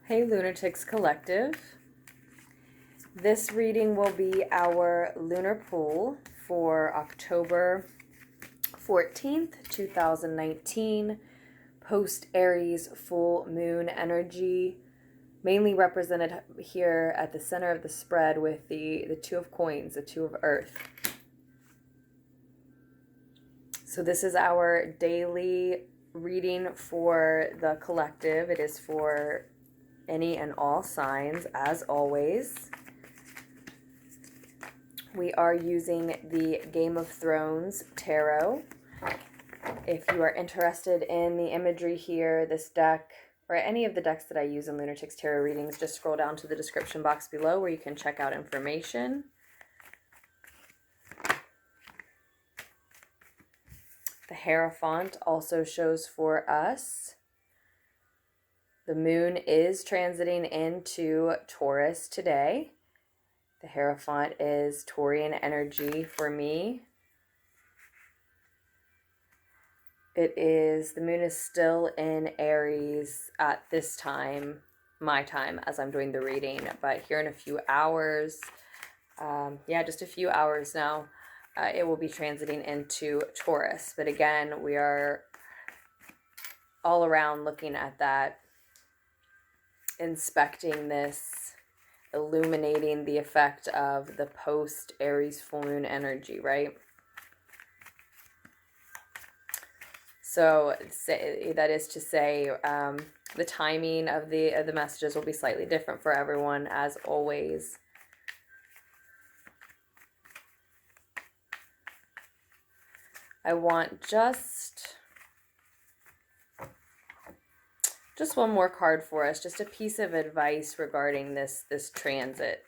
Hey Lunatics Collective. This reading will be our lunar pool for October 14th, 2019, post Aries full moon energy, mainly represented here at the center of the spread with the Two of Coins, the Two of Earth. So this is our daily reading for the collective. It is for any and all signs, as always. We are using the Game of Thrones Tarot. If you are interested in the imagery here, this deck, or any of the decks that I use in Lunatics Tarot readings, just scroll down to the description box below where you can check out information. The Hierophant also shows for us. The moon is transiting into Taurus today. The Hierophant is Taurian energy for me. The moon is still in Aries at this time, my time, as I'm doing the reading. But here in a few hours, just a few hours now, it will be transiting into Taurus. But again, we are all around looking at that, inspecting this, illuminating the effect of the post-Aries full moon energy, right? So that is to say, the timing of the messages will be slightly different for everyone, as always. I want just one more card for us, just a piece of advice regarding this transit.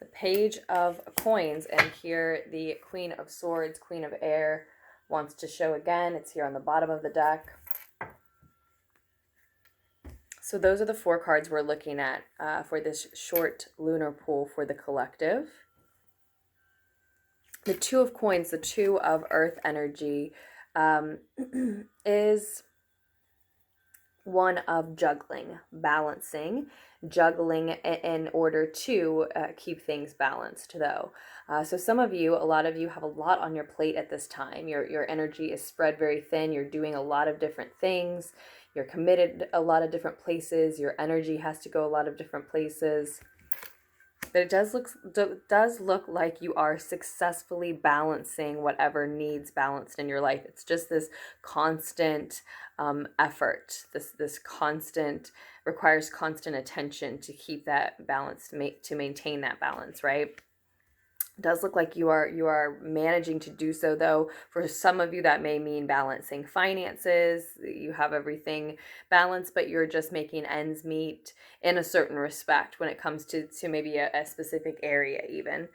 The Page of Coins, and here the Queen of Swords, Queen of Air, wants to show again. It's here on the bottom of the deck. So those are the four cards we're looking at for this short lunar pool for the collective. The Two of Coins, the Two of Earth energy, is one of juggling, balancing, juggling in order to keep things balanced, though. So some of you, a lot of you, have a lot on your plate at this time. Your energy is spread very thin. You're doing a lot of different things. You're committed a lot of different places. Your energy has to go a lot of different places. But it does look like you are successfully balancing whatever needs balanced in your life. It's just this constant effort. This constant requires constant attention to keep that balance, to maintain that balance, right? It does look like you are managing to do so, though. For some of you, that may mean balancing finances. You have everything balanced, but you're just making ends meet in a certain respect when it comes to maybe a specific area even.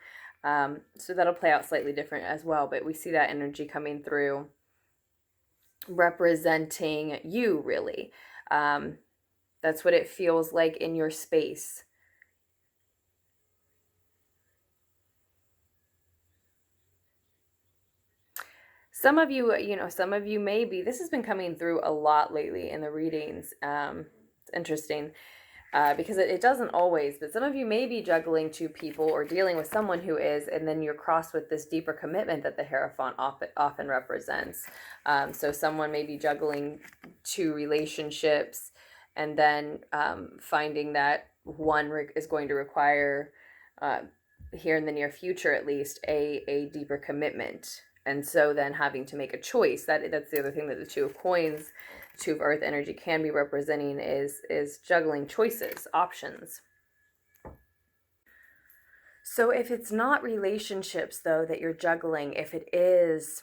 So that'll play out slightly different as well, but we see that energy coming through, representing you, really. That's what it feels like in your space. Some of you, some of you maybe, this has been coming through a lot lately in the readings. It's interesting because it doesn't always, but some of you may be juggling two people or dealing with someone who is, and then you're crossed with this deeper commitment that the Hierophant often represents. So someone may be juggling two relationships and then finding that one is going to require, here in the near future at least, a deeper commitment. And so then having to make a choice. That's the other thing that the Two of Coins, Two of Earth energy can be representing, is juggling choices, options. So if it's not relationships, though, that you're juggling, if it is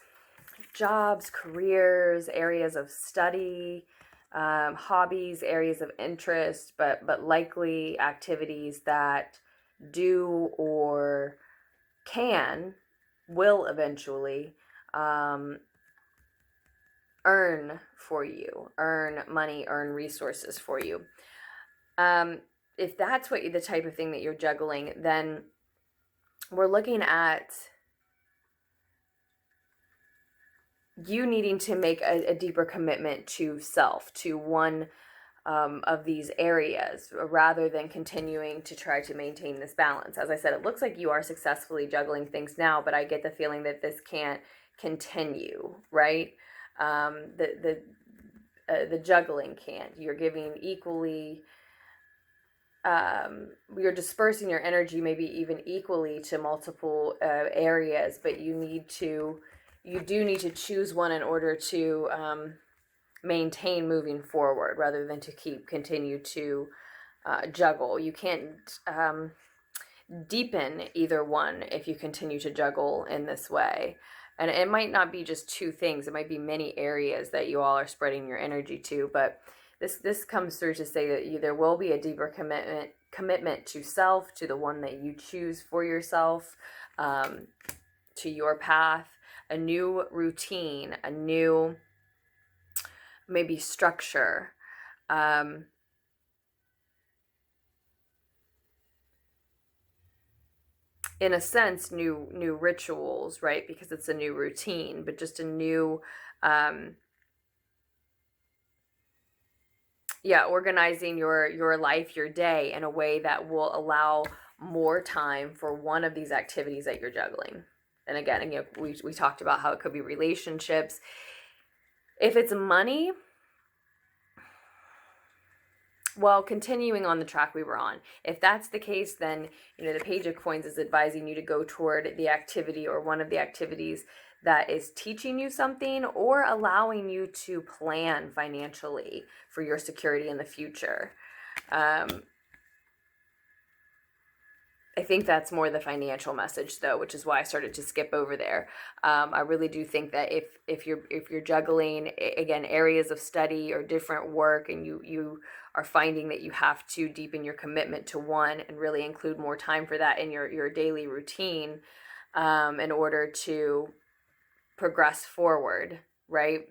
jobs, careers, areas of study, hobbies, areas of interest, but likely activities that do or will eventually earn for you, earn money, earn resources for you. If that's the type of thing that you're juggling, then we're looking at you needing to make a deeper commitment to self, to one of these areas, rather than continuing to try to maintain this balance. As I said, it looks like you are successfully juggling things now, but I get the feeling that this can't continue, right? The juggling can't. You're giving equally, you're dispersing your energy maybe even equally to multiple areas, but you do need to choose one in order to maintain moving forward, rather than to continue to juggle. You can't deepen either one if you continue to juggle in this way. And it might not be just two things, it might be many areas that you all are spreading your energy to, but this comes through to say that there will be a deeper commitment to self, to the one that you choose for yourself, to your path, a new routine, a new maybe structure, in a sense, new rituals, right? Because it's a new routine, but just a new organizing your life, your day, in a way that will allow more time for one of these activities that you're juggling. And again, we talked about how it could be relationships. If it's money, well, continuing on the track we were on, if that's the case, then the Page of Coins is advising you to go toward the activity or one of the activities that is teaching you something or allowing you to plan financially for your security in the future. I think that's more the financial message, though, which is why I started to skip over there. I really do think that if you're juggling, again, areas of study or different work, and you are finding that you have to deepen your commitment to one and really include more time for that in your daily routine, in order to progress forward, right?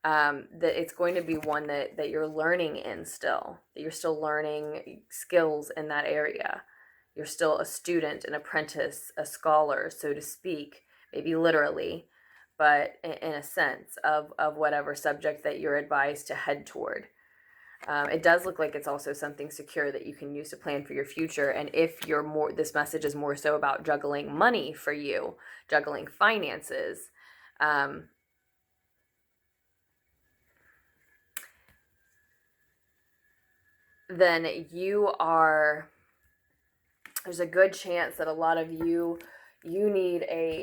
That it's going to be one that you're learning in still, that you're still learning skills in that area. You're still a student, an apprentice, a scholar, so to speak, maybe literally, but in a sense of whatever subject that you're advised to head toward. It does look like it's also something secure that you can use to plan for your future. And if this message is more so about juggling money for you, juggling finances, then there's a good chance that a lot of you need a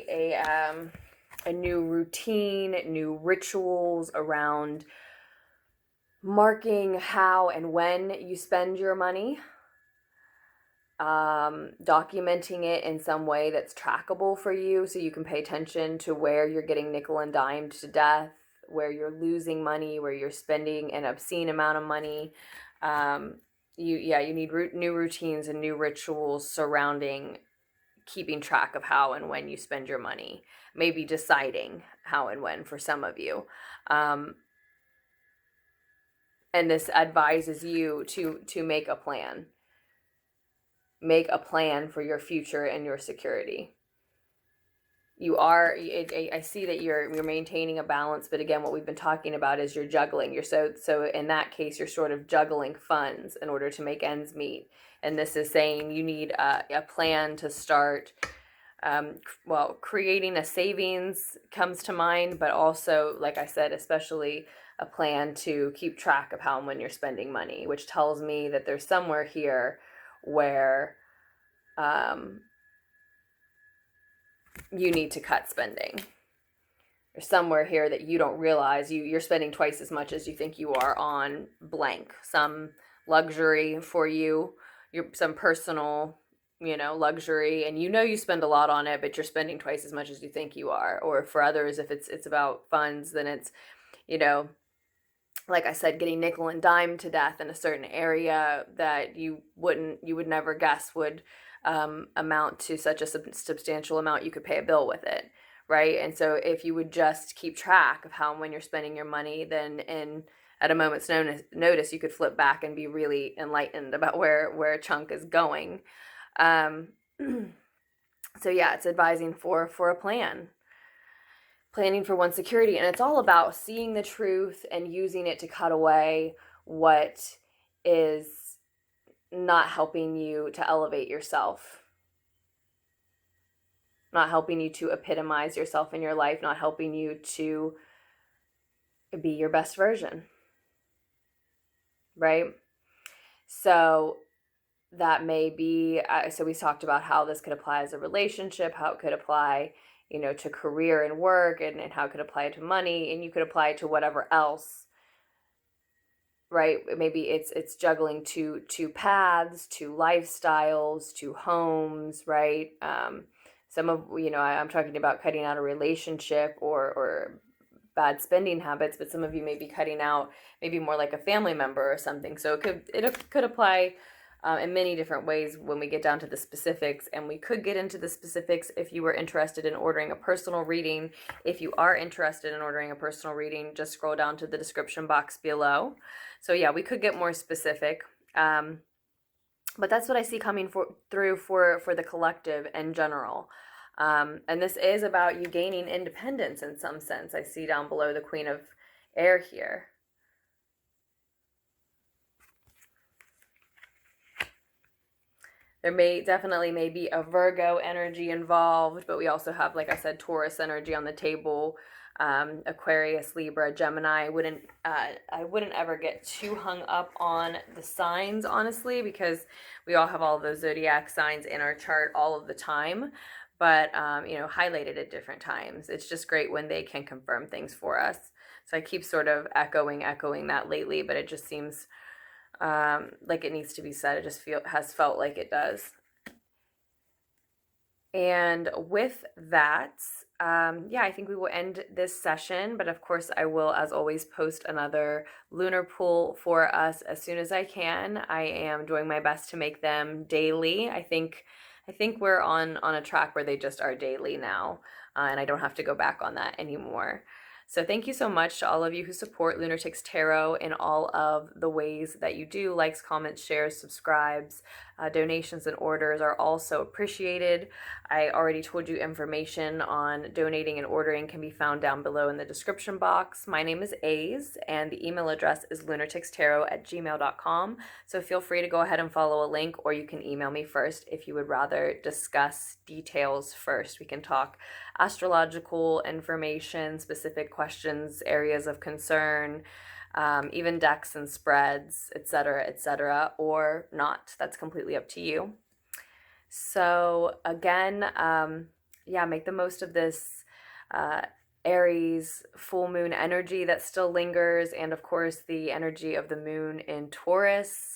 new routine, new rituals around marking how and when you spend your money, documenting it in some way that's trackable for you, so you can pay attention to where you're getting nickel and dimed to death, where you're losing money, where you're spending an obscene amount of money. You need new routines and new rituals surrounding keeping track of how and when you spend your money, maybe deciding how and when for some of you. And this advises you to make a plan. Make a plan for your future and your security. I see that you're maintaining a balance, but again, what we've been talking about is you're juggling. So in that case, you're sort of juggling funds in order to make ends meet. And this is saying you need a plan to start. Creating a savings comes to mind, but also, like I said, especially a plan to keep track of how and when you're spending money, which tells me that there's somewhere here where you need to cut spending. There's somewhere here that you don't realize you're spending twice as much as you think you are on blank. Some luxury for you, some personal, luxury, and you spend a lot on it, but you're spending twice as much as you think you are. Or for others, if it's about funds, then it's, like I said, getting nickel and dime to death in a certain area that you would never guess would amount to such a substantial amount you could pay a bill with it, right? And so if you would just keep track of how and when you're spending your money, then at a moment's notice, you could flip back and be really enlightened about where a chunk is going. So yeah, it's advising for a plan. Planning for one's security, and it's all about seeing the truth and using it to cut away what is not helping you to elevate yourself, not helping you to epitomize yourself in your life, not helping you to be your best version, right? So that may be, so we talked about how this could apply as a relationship, how it could apply, you know, to career and work, and how it could apply to money, and you could apply it to whatever else, right? Maybe it's juggling two paths, two lifestyles, two homes, right? Some of, you know, I'm talking about cutting out a relationship or bad spending habits, but some of you may be cutting out maybe more like a family member or something. So it could apply in many different ways when we get down to the specifics, and we could get into the specifics if you were interested in ordering a personal reading. If you are interested in ordering a personal reading, just scroll down to the description box below. So yeah, we could get more specific. But that's what I see coming through for the collective in general. And this is about you gaining independence in some sense. I see down below the Queen of Air here. There may be a Virgo energy involved, but we also have, like I said, Taurus energy on the table, Aquarius, Libra, Gemini. I wouldn't ever get too hung up on the signs, honestly, because we all have all those zodiac signs in our chart all of the time, but you know, highlighted at different times. It's just great when they can confirm things for us. So I keep sort of echoing that lately, but it just seems like it needs to be said. It just has felt like it does. And with that, yeah, I think we will end this session, but of course I will, as always, post another lunar pool for us as soon as I can. I am doing my best to make them daily. I think we're on a track where they just are daily now, and I don't have to go back on that anymore. So thank you so much to all of you who support Lunatics Tarot in all of the ways that you do. Likes, comments, shares, subscribes, donations and orders are also appreciated. I already told you information on donating and ordering can be found down below in the description box. My name is A's, and the email address is lunaticstaro@gmail.com. So feel free to go ahead and follow a link, or you can email me first if you would rather discuss details first. We can talk astrological information, specific questions, areas of concern, even decks and spreads, etc., or not. That's completely up to you. So again, yeah, make the most of this Aries full moon energy that still lingers, and of course the energy of the moon in Taurus.